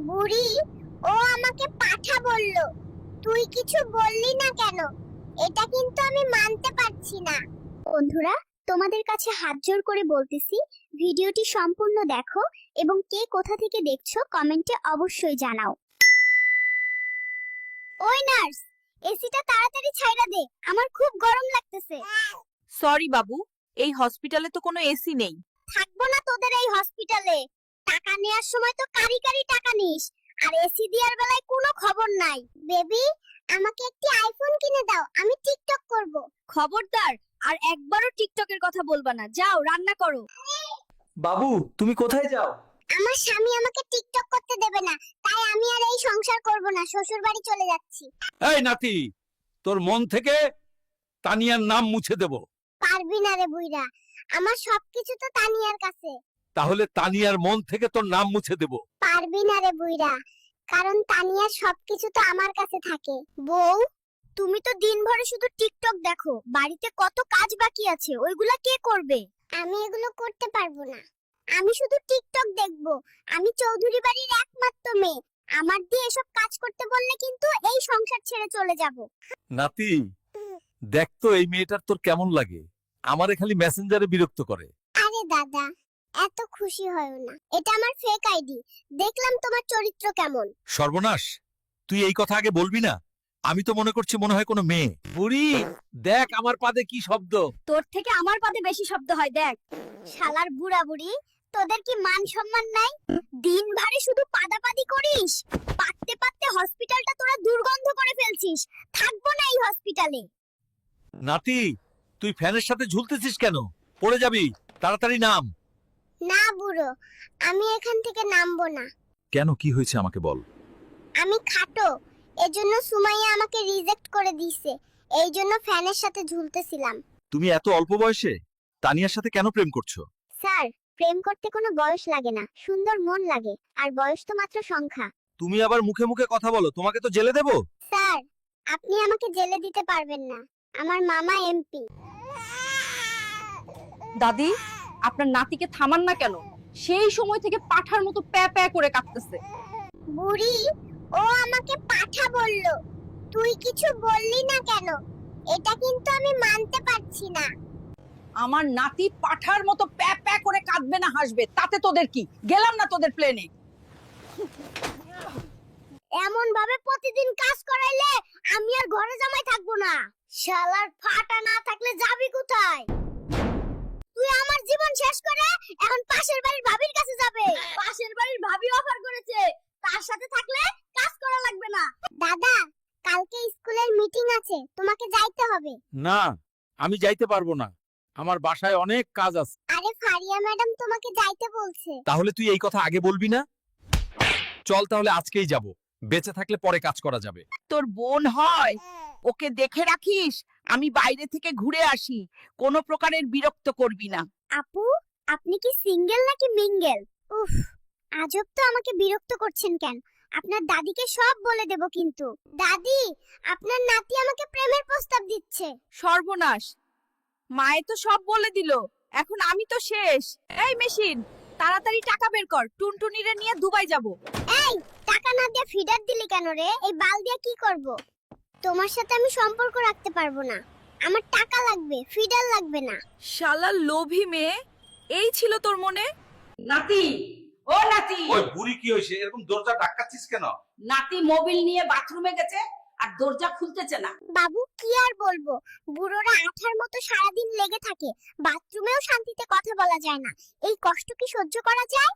বুড়ি, ও আমাকে পাঠা বলল। তুই কিছু বললি না কেন? এটা কিন্তু আমি মানতে পারছি না। বন্ধুরা, তোমাদের কাছে হাত জোড় করে বলতেছি, ভিডিওটি সম্পূর্ণ দেখো এবং কে কোথা থেকে দেখছো কমেন্টে অবশ্যই জানাও। ওই নার্স, এসিটা তাড়াতাড়ি ছাইড়া দে, আমার খুব গরম লাগতেছে। সরি বাবু, এই হসপিটালে তো কোনো এসি নেই। থাকবো না তোদের এই হসপিটালে। টাকা নেওয়ার সময় তো কারি কারি টাকা নিস, আর এসি দেওয়ার বেলায় কোনো খবর নাই। বেবি, আমাকে একটি আইফোন কিনে দাও, আমি টিকটক করব। খবরদার, আর একবারও টিকটকের কথা বলবা না। যাও রান্না করো। বাবু, তুমি কোথায় যাও? আমার স্বামী আমাকে টিকটক করতে দেবে না, তাই আমি আর এই সংসার করব না, শ্বশুর বাড়ি চলে যাচ্ছি। এই নাতি, তোর মন থেকে তানিয়ার নাম মুছে দেব। পারবি না রে বুইরা, আমার সবকিছু তো তানিয়ার কাছে। তাহলে তানিয়ার মন থেকে তোর নাম মুছে দেব। পারবি না রে বুইরা, কারণ তানিয়ার সবকিছু তো আমার কাছে থাকে। বউ, তুমি তো দিনভরে শুধু টিকটক দেখো, বাড়িতে কত কাজ বাকি আছে, ওইগুলা কে করবে? আমি এগুলো করতে পারবো না, আমি শুধু টিকটক দেখবো। আমি চৌধুরী বাড়ির একমাত্র মেয়ে, আমার দিয়ে এসব কাজ করতে বললে কিন্তু এই সংসার ছেড়ে চলে যাব। নাতি, দেখ তো এই মেয়েটার তোর কেমন লাগে। আমারে খালি মেসেঞ্জারে বিরক্ত করে। আরে দাদা, এত খুশি হয়ো না, এটা আমার ফেক আইডি। দেখলাম তোমার চরিত্র কেমন। সর্বনাশ, তুই এই কথা আগে বলবি না। আমি তো মনে করছি মনে হয় কোনো মেয়ে। বুড়ি, দেখ আমার পাদে কি শব্দ। তোর থেকে আমার পাদে বেশি শব্দ হয়, দেখ। শালার বুড়া বুড়ি, তোদের কি মান সম্মান নাই? দিন ভারে শুধু পাদাপাদি করিস, পাততে পাততে হসপিটালটা তোরা দুর্গন্ধ করে ফেলছিস। থাকবো না এই হসপিটালে। নাতি, তুই ফ্যানের সাথে ঝুলতেছিস কেন? পড়ে যাবি, তাড়াতাড়ি নাম। না বুড়ো, আমি এখান থেকে নামবো না। কেন, কি হয়েছে আমাকে বল। আমি খাটো, এজন্য সুমাইয়া আমাকে রিজেক্ট করে দিয়েছে, এই জন্য ফ্যানের সাথে ঝুলতেছিলাম। তুমি এত অল্প বয়সে তানিয়ার সাথে কেন প্রেম করছো? স্যার, প্রেম করতে কোনো বয়স লাগে না, সুন্দর মন লাগে, আর বয়স তো মাত্র সংখ্যা। তুমি আবার মুখে মুখে কথা বলো, তোমাকে তো জেলে দেব। স্যার, আপনি আমাকে জেলে দিতে পারবেন না, আমার মামা এমপি। দাদি, আপনার নাতিকে থামান না কেন? সেই সময় থেকে পাঠার মতো প্যা প্যা করে কাঁদতেছে। বুড়ি, ও আমাকে পাঠা বলল। তুই কিছু বললি না কেন? এটা কিন্তু আমি মানতে পারছি না। আমার নাতি পাঠার মতো প্যা প্যা করে কাঁদবে না হাসবে, তাতে তোদের কি? গেলাম না তোদের প্লেনে। এমন ভাবে প্রতিদিন কাজ করাইলে আমি আর ঘরে জামাই থাকবো না। শালার ফাটা না থাকলে যাবি কোথায়? তুই আমার জীবন শেষ করে এখন পাশের বাড়ির ভাবির কাছে যাবে। পাশের বাড়ির ভাবি অফার করেছে, তার সাথে থাকলে কাজ করা লাগবে না। দাদা, কালকে স্কুলের মিটিং আছে, তোমাকে যাইতে হবে। না, আমি যাইতে পারবো না, আমার বাসায় অনেক কাজ আছে। আরে ফারিয়া ম্যাডাম তোমাকে যাইতে বলছে। তাহলে তুই এই কথা আগে বলবি না? চল তাহলে আজকেই যাব, বেঁচে থাকলে পরে কাজ করা যাবে। তোর বোন হয়, ওকে দেখে রাখিস। আমি বাইরে থেকে ঘুরে আসি, কোনো প্রকারের বিরক্ত করবি না। আপু, আপনি কি সিঙ্গেল নাকি মিঙ্গেল? উফ, আজব তো, আমাকে বিরক্ত করছেন কেন? আপনার দাদিকে সব বলে দেব কিন্তু। দাদি, আপনার নাতি আমাকে প্রেমের প্রস্তাব দিচ্ছে। সর্বনাশ, মায়ে তো সব বলে দিল, এখন আমি তো শেষ। এই মেশিন, তাড়াতাড়ি টাকা বের কর, টুনটুনিরে নিয়ে দুবাই যাব। এই, টাকা না দিয়ে ফিডার দিলি কেন রে? এই বাল দিয়ে কি করব? তোমার সাথে আমি সম্পর্ক রাখতে পারবো না, আমার টাকা লাগবে, ফিডার লাগবে না। শালা লোভী মেয়ে, এই ছিল তোর মনে? নাতি, ও নাতি। ওই বুড়ি কি হইছে, এরকম দরজা ধাক্কাচ্ছিস কেন? নাতি মোবিল নিয়ে বাথরুমে গেছে আর দরজা খুলতেছে না। বাবু, কি আর বলবো, বুড়োরা আঠার মতো সারাদিন লেগে থাকে, বাথরুমেও শান্তিতে কথা বলা যায় না। এই কষ্ট কি সহ্য করা যায়?